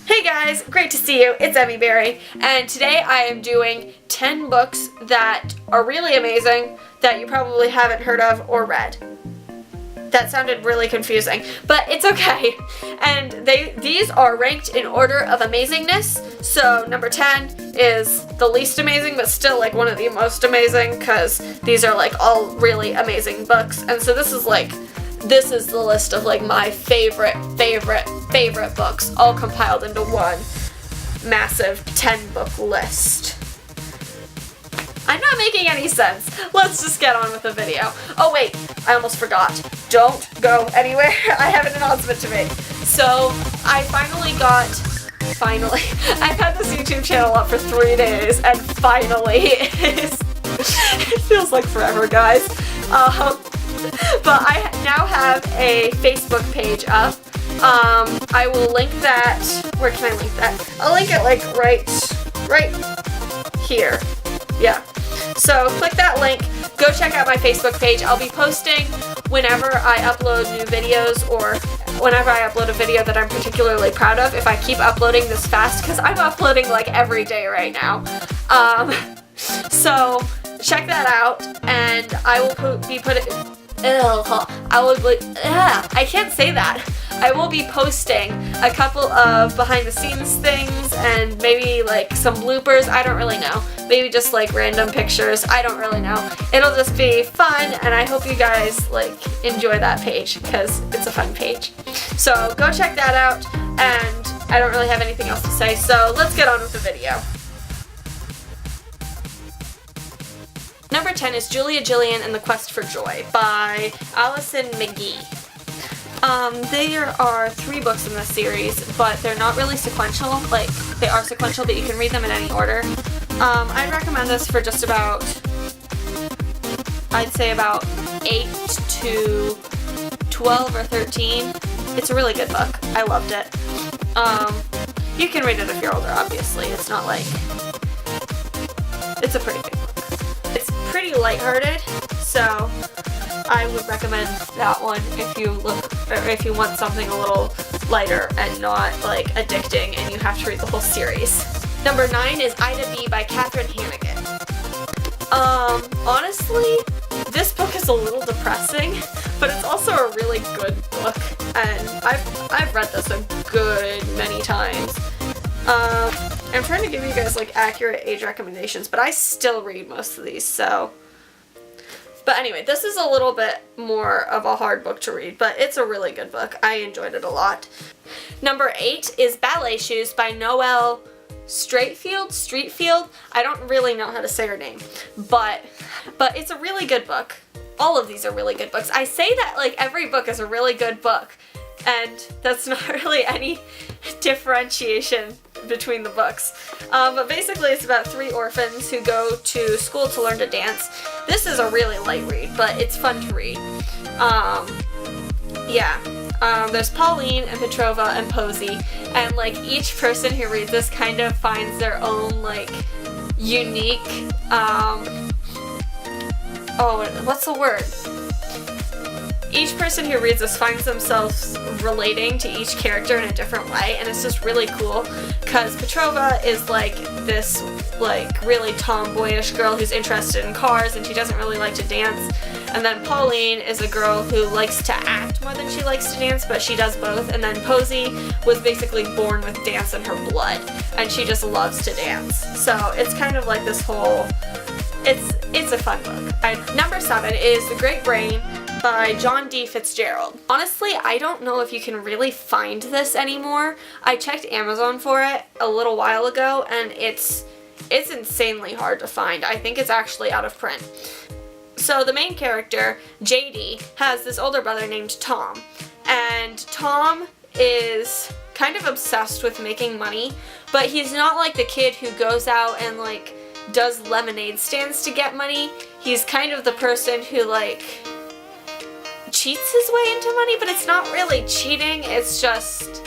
Hey guys, great to see you. It's Emmie Berrie, and today I am doing 10 books that are really amazing that you probably haven't heard of or read. That sounded really confusing, but it's okay. And these are ranked in order of amazingness. So number 10 is the least amazing, but still like one of the most amazing, because these are like all really amazing books. And so this is the list of like my favorite books, all compiled into one massive 10 book list. I'm not making any sense. Let's just get on with the video. Oh wait, I almost forgot. Don't go anywhere. I have an announcement to make. So I've had this YouTube channel up for 3 days, and finally it feels like forever, guys. But I now have a Facebook page up. I will link that. Where can I link that? I'll link it like right here. Yeah. So click that link. Go check out my Facebook page. I'll be posting whenever I upload new videos, or whenever I upload a video that I'm particularly proud of. If I keep uploading this fast, because I'm uploading like every day right now. So check that out, and I will be putting. I can't say that. I will be posting a couple of behind the scenes things and maybe like some bloopers. I don't really know. Maybe just like random pictures. I don't really know. It'll just be fun, and I hope you guys like enjoy that page because it's a fun page. So go check that out, and I don't really have anything else to say, so let's get on with the video. Number 10 is Julia Jillian and the Quest for Joy by Alison McGee. There are 3 books in this series, but they're not really sequential. Like, they are sequential, but you can read them in any order. I'd recommend this for just about, I'd say about 8 to 12 or 13. It's a really good book. I loved it. You can read it if you're older, obviously. It's not like, it's a pretty good book. It's pretty lighthearted, so I would recommend that one if you want something a little lighter and not like addicting and you have to read the whole series. Number 9 is Ida B by Catherine Hannigan. Honestly, this book is a little depressing, but it's also a really good book, and I've read this a good many times. I'm trying to give you guys like accurate age recommendations, but I still read most of these, so. But anyway, this is a little bit more of a hard book to read, but it's a really good book. I enjoyed it a lot. Number 8 is Ballet Shoes by Noelle Streatfeild. I don't really know how to say her name, but it's a really good book. All of these are really good books. I say that like every book is a really good book, and that's not really any differentiation between the books. But basically it's about 3 orphans who go to school to learn to dance. This is a really light read, but it's fun to read. There's Pauline and Petrova and Posey, and like each person who reads this kind of finds their own like unique, what's the word? Each person who reads this finds themselves relating to each character in a different way, and it's just really cool because Petrova is like this like really tomboyish girl who's interested in cars, and she doesn't really like to dance. And then Pauline is a girl who likes to act more than she likes to dance, but she does both. And then Posey was basically born with dance in her blood, and she just loves to dance. So it's kind of like this whole, it's a fun book. Number 7 is The Great Brain by John D. Fitzgerald. Honestly, I don't know if you can really find this anymore. I checked Amazon for it a little while ago, and it's insanely hard to find. I think it's actually out of print. So the main character, JD, has this older brother named Tom, and Tom is kind of obsessed with making money, but he's not like the kid who goes out and like does lemonade stands to get money. He's kind of the person who like cheats his way into money, but it's not really cheating, it's just,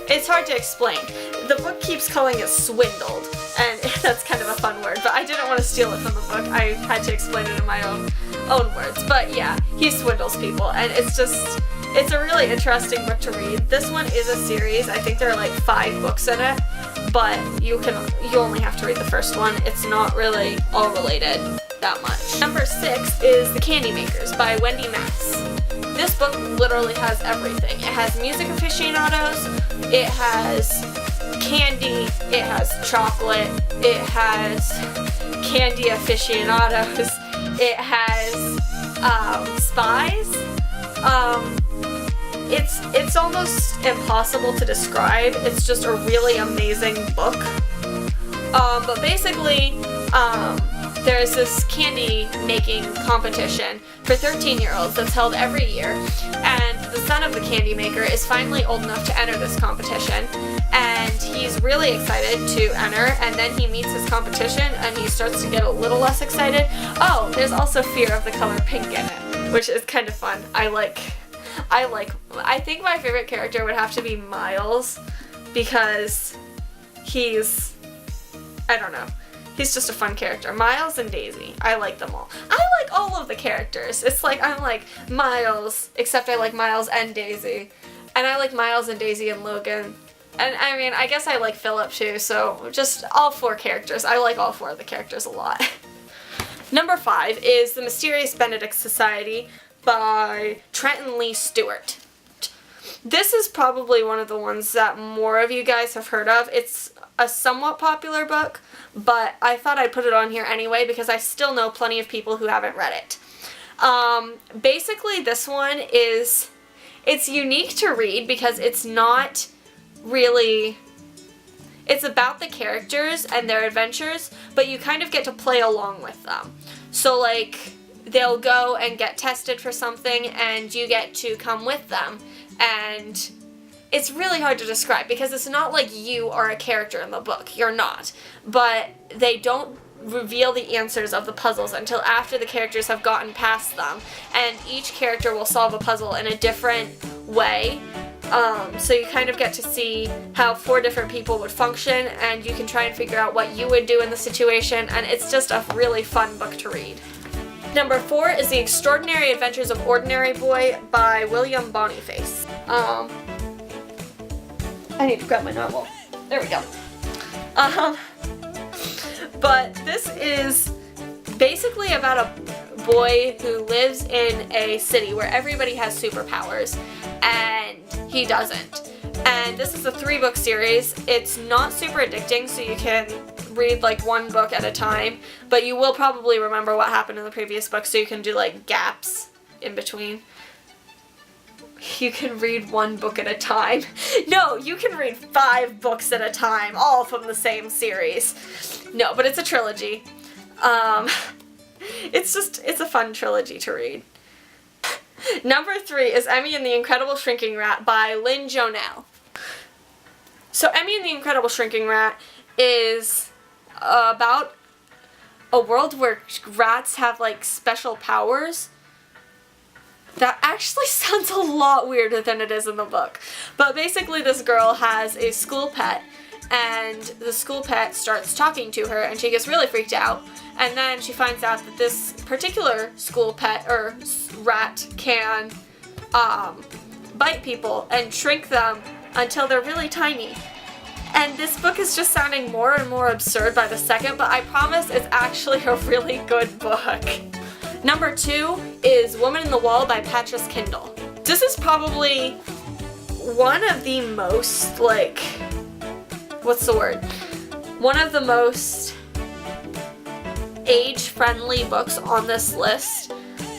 it's hard to explain. The book keeps calling it swindled, and that's kind of a fun word, but I didn't want to steal it from the book. I had to explain it in my own words. But yeah, he swindles people, and it's just, It's a really interesting book to read. This one is a series. I think there are like 5 books in it, but you only have to read the first one. It's not really all related that much. Number 6 is The Candy Makers by Wendy Max. This book literally has everything. It has music aficionados, it has candy, it has chocolate, it has candy aficionados, it has spies. It's almost impossible to describe. It's just a really amazing book. But basically, there's this candy making competition for 13-year-olds that's held every year, and the son of the candy maker is finally old enough to enter this competition, and he's really excited to enter, and then he meets his competition and he starts to get a little less excited. Oh, there's also fear of the color pink in it, which is kind of fun. I think my favorite character would have to be Miles, because I don't know. He's just a fun character. Miles and Daisy. I like them all. I like all of the characters. It's like I'm like Miles, except I like Miles and Daisy. And I like Miles and Daisy and Logan. And I mean, I guess I like Philip too, so just all 4 characters. I like all 4 of the characters a lot. Number 5 is The Mysterious Benedict Society by Trenton Lee Stewart. This is probably one of the ones that more of you guys have heard of. It's a somewhat popular book, but I thought I'd put it on here anyway because I still know plenty of people who haven't read it. Basically, this one it's unique to read because it's not really, it's about the characters and their adventures, but you kind of get to play along with them. So like, they'll go and get tested for something and you get to come with them, and it's really hard to describe because it's not like you are a character in the book. You're not. But they don't reveal the answers of the puzzles until after the characters have gotten past them, and each character will solve a puzzle in a different way. So you kind of get to see how 4 different people would function, and you can try and figure out what you would do in the situation, and it's just a really fun book to read. Number 4 is The Extraordinary Adventures of Ordinary Boy by William Boniface. I need to grab my novel. There we go. But this is basically about a boy who lives in a city where everybody has superpowers, and he doesn't. And this is a 3-book series. It's not super addicting, so you can read like 1 book at a time, but you will probably remember what happened in the previous book, so you can do like gaps in between. You can read 1 book at a time. No, you can read 5 books at a time, all from the same series. No, but it's a trilogy. It's a fun trilogy to read. Number 3 is Emmie and the Incredible Shrinking Rat by Lynn Jonell. So Emmie and the Incredible Shrinking Rat is about a world where rats have like special powers. That actually sounds a lot weirder than it is in the book. But basically this girl has a school pet, and the school pet starts talking to her, and she gets really freaked out. And then she finds out that this particular school pet, or rat, can bite people and shrink them until they're really tiny. And this book is just sounding more and more absurd by the second, but I promise it's actually a really good book. Number 2 is Woman in the Wall by Patrice Kindle. This is probably one of the most, like, one of the most age-friendly books on this list,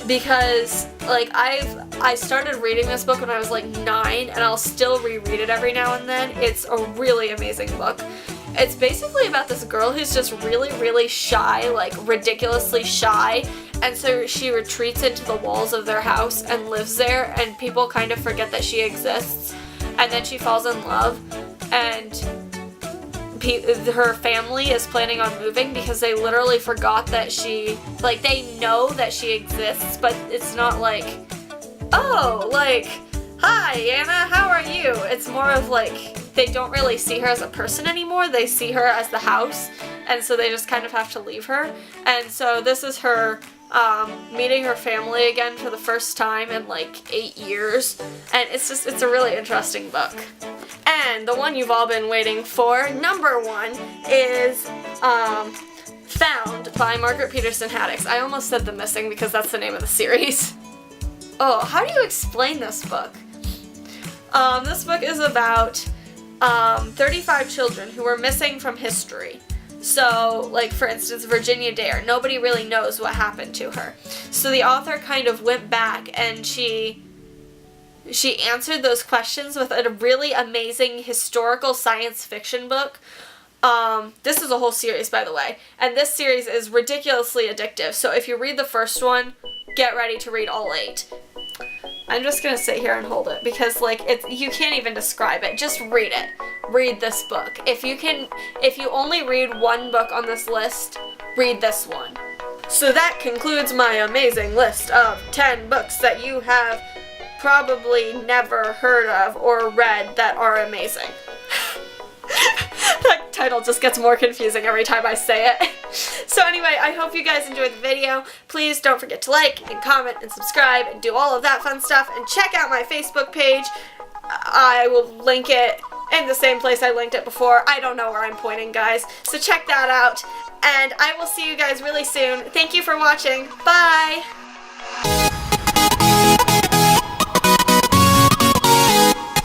because, like, I started reading this book when I was, like, 9, and I'll still reread it every now and then. It's a really amazing book. It's basically about this girl who's just really, really shy, like, ridiculously shy, and so she retreats into the walls of their house and lives there, and people kind of forget that she exists, and then she falls in love, and her family is planning on moving because they literally forgot that they know that she exists, but it's not like, oh, like, hi, Anna, how are you? It's more of like, they don't really see her as a person anymore, they see her as the house, and so they just kind of have to leave her. And so this is her meeting her family again for the first time in like 8 years. And it's a really interesting book. And the one you've all been waiting for, number 1, is Found by Margaret Peterson Haddix. I almost said The Missing because that's the name of the series. Oh, how do you explain this book? This book is about 35 children who were missing from history. So, like, for instance, Virginia Dare. Nobody really knows what happened to her. So the author kind of went back and she answered those questions with a really amazing historical science fiction book. This is a whole series, by the way. And this series is ridiculously addictive. So if you read the first one, get ready to read all 8. I'm just gonna sit here and hold it because, like, you can't even describe it. Just read it. Read this book. If you only read one book on this list, read this one. So that concludes my amazing list of 10 books that you have probably never heard of or read that are amazing. That title just gets more confusing every time I say it. So anyway, I hope you guys enjoyed the video. Please don't forget to like and comment and subscribe and do all of that fun stuff. And check out my Facebook page. I will link it in the same place I linked it before. I don't know where I'm pointing, guys. So check that out. And I will see you guys really soon. Thank you for watching. Bye!